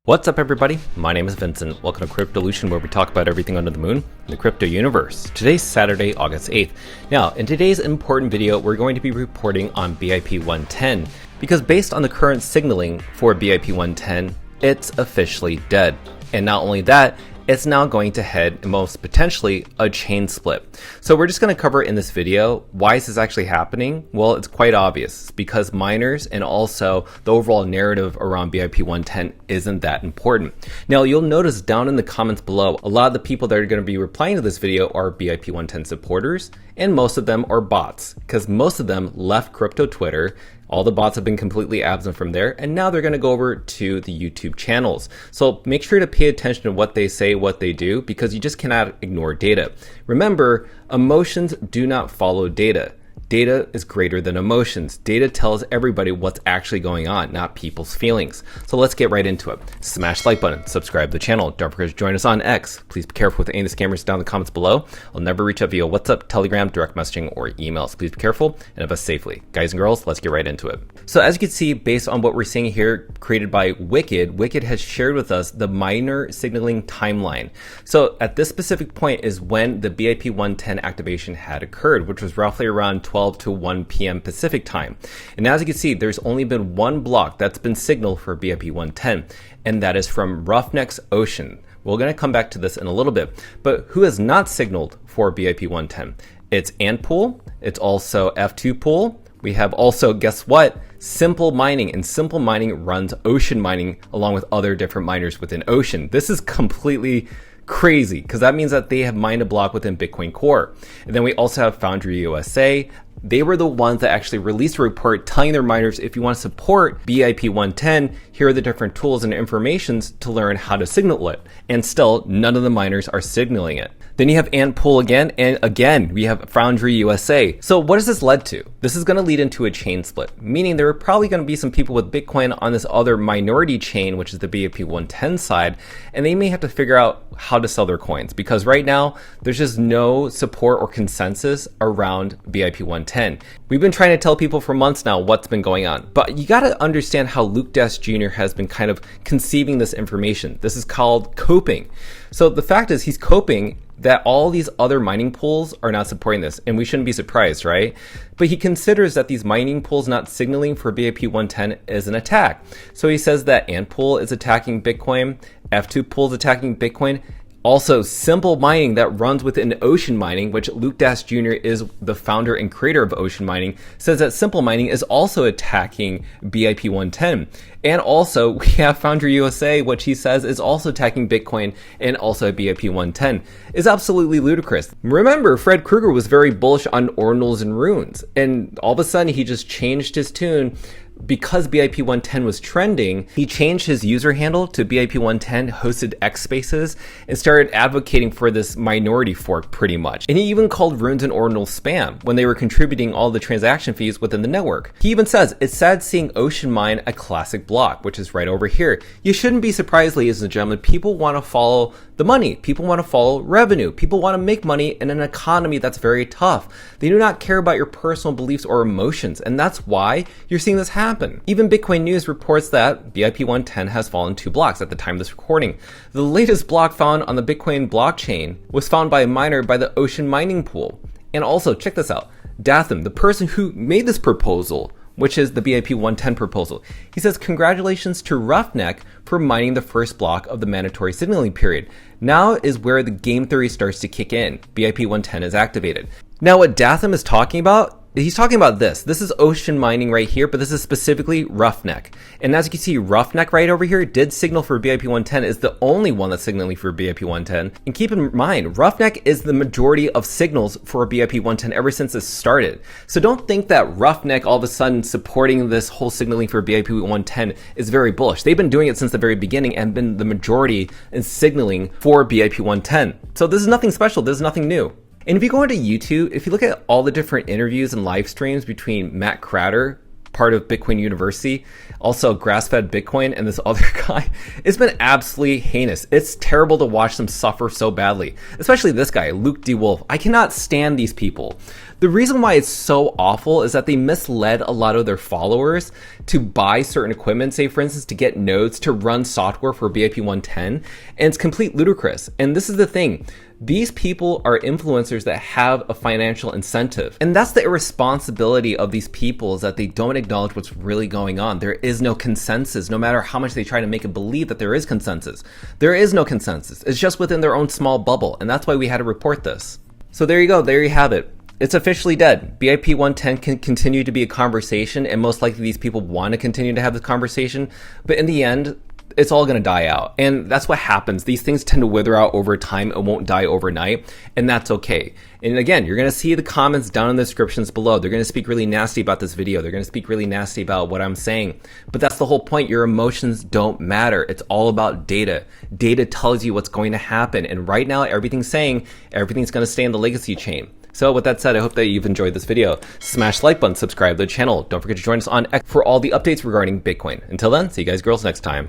What's up everybody, my name is Vincent. Welcome to Cryptolution, where we talk about everything under the moon in the crypto universe. Today's Saturday, August 8th. Now, in today's important video, we're going to be reporting on BIP-110, because based on the current signaling for BIP-110, it's officially dead. And not only that, it's now going to head most potentially a chain split. So we're just going to cover in this video, why is this actually happening? Well, it's quite obvious, because miners and also the overall narrative around BIP-110 isn't that important. Now you'll notice down in the comments below, a lot of the people that are going to be replying to this video are BIP-110 supporters, and most of them are bots, because most of them left crypto Twitter. All the bots have been completely absent from there, and now they're going to go over to the YouTube channels. So make sure to pay attention to what they say, what they do, because you just cannot ignore data. Remember, emotions do not follow data. Data is greater than emotions. Data tells everybody what's actually going on, not people's feelings. So let's get right into it. Smash the like button, subscribe to the channel. Don't forget to join us on X. Please be careful with any of the scammers down in the comments below. I'll never reach out via WhatsApp, Telegram, direct messaging, or emails. Please be careful and have us safely. Guys and girls, let's get right into it. So as you can see, based on what we're seeing here, created by Wicked has shared with us the miner signaling timeline. So at this specific point is when the BIP-110 activation had occurred, which was roughly around 12 to 1 p.m. Pacific time. And as you can see, there's only been one block that's been signaled for BIP-110, and that is from Roughneck's Ocean. We're going to come back to this in a little bit, but who has not signaled for BIP-110? It's Antpool, it's also F2 Pool. We have also, guess what? Simple Mining, and Simple Mining runs Ocean Mining along with other different miners within Ocean. This is completely crazy, because that means that they have mined a block within Bitcoin Core. And then we also have Foundry USA. They were the ones that actually released a report telling their miners, if you want to support BIP-110, here are the different tools and informations to learn how to signal it. And still, none of the miners are signaling it. Then you have Antpool again, and again, we have Foundry USA. So what has this led to? This is going to lead into a chain split, meaning there are probably going to be some people with Bitcoin on this other minority chain, which is the BIP-110 side, and they may have to figure out how to sell their coins, because right now, there's just no support or consensus around BIP-110. We've been trying to tell people for months now what's been going on, but you got to understand how Luke Dash Jr. has been kind of conceiving this information. This is called coping. So the fact is, he's coping that all these other mining pools are not supporting this, and we shouldn't be surprised, right? But he considers that these mining pools not signaling for BIP-110 is an attack. So he says that Antpool is attacking Bitcoin, F2 Pool is attacking Bitcoin, also Simple Mining that runs within Ocean Mining, which Luke Dash Jr. is the founder and creator of Ocean Mining, says that Simple Mining is also attacking BIP-110. And also we have Foundry USA, which he says is also attacking Bitcoin and also BIP-110. It's absolutely ludicrous. Remember, Fred Krueger was very bullish on Ordinals and runes, and all of a sudden he just changed his tune. Because BIP-110 was trending, he changed his user handle to BIP-110 hosted X Spaces and started advocating for this minority fork pretty much. And he even called runes and ordinals spam when they were contributing all the transaction fees within the network. He even says, it's sad seeing Ocean Mine a classic block, which is right over here. You shouldn't be surprised, ladies and gentlemen, people want to follow the money. People want to follow revenue. People want to make money in an economy that's very tough. They do not care about your personal beliefs or emotions, and that's why you're seeing this happen. Even Bitcoin News reports that BIP-110 has fallen 2 blocks at the time of this recording. The latest block found on the Bitcoin blockchain was found by a miner by the Ocean Mining Pool. And also, check this out. Datham, the person who made this proposal, which is the BIP-110 proposal. He says, congratulations to Roughneck for mining the first block of the mandatory signaling period. Now is where the game theory starts to kick in. BIP-110 is activated. Now what Datham is talking about, he's talking about this. This is Ocean Mining right here, but this is specifically Roughneck. And as you can see, Roughneck right over here did signal for BIP-110, is the only one that's signaling for BIP-110. And keep in mind, Roughneck is the majority of signals for BIP-110 ever since it started. So don't think that Roughneck all of a sudden supporting this whole signaling for BIP-110 is very bullish. They've been doing it since the very beginning and been the majority in signaling for BIP-110. So this is nothing special. This is nothing new. And if you go into YouTube, if you look at all the different interviews and live streams between Matt Crowder, part of Bitcoin University, also grass-fed Bitcoin, and this other guy. It's been absolutely heinous. It's terrible to watch them suffer so badly, especially this guy, Luke DeWolf. I cannot stand these people. The reason why it's so awful is that they misled a lot of their followers to buy certain equipment, say for instance, to get nodes to run software for BIP-110, and it's complete ludicrous. And this is the thing. These people are influencers that have a financial incentive. And that's the irresponsibility of these people, is that they don't acknowledge what's really going on. There is no consensus, no matter how much they try to make it believe that there is consensus. There is no consensus. It's just within their own small bubble. And that's why we had to report this. So there you go. There you have it. It's officially dead. BIP-110 can continue to be a conversation, and most likely these people want to continue to have this conversation. But in the end, it's all going to die out. And that's what happens. These things tend to wither out over time and won't die overnight. And that's okay. And again, you're going to see the comments down in the descriptions below. They're going to speak really nasty about this video. They're going to speak really nasty about what I'm saying. But that's the whole point. Your emotions don't matter. It's all about data. Data tells you what's going to happen. And right now, everything's saying everything's going to stay in the legacy chain. So with that said, I hope that you've enjoyed this video. Smash the like button, subscribe to the channel. Don't forget to join us on X for all the updates regarding Bitcoin. Until then, see you guys girls next time.